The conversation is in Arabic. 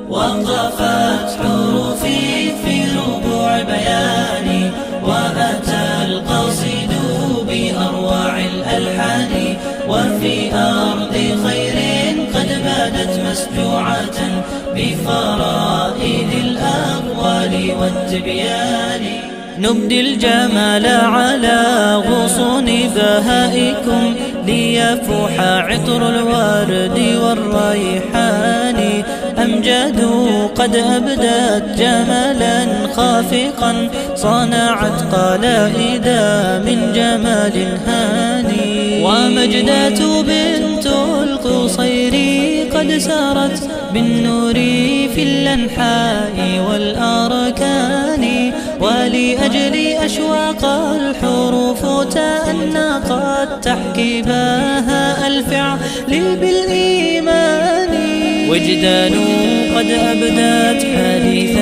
وقفت حروفي في ربوع بياني، وأتى القصيد بأروع الألحان، وفي أرض خير قد بادت مسجوعة بفرائد الأقوال والتبيان. نبدي الجمال على غصون بهائكم، ليفوح عطر الورد والريحان. أمجاد قد أبدت جمالا خافقا، صنعت قلائد من جمال هاني. ومجدات بنت القصير قد سارت بالنور في الأنحاء والأركان، ولأجل أشواق الحروف تأنقت تحكي بها الفعل بالإيمان. وجدان قد أبدت حديث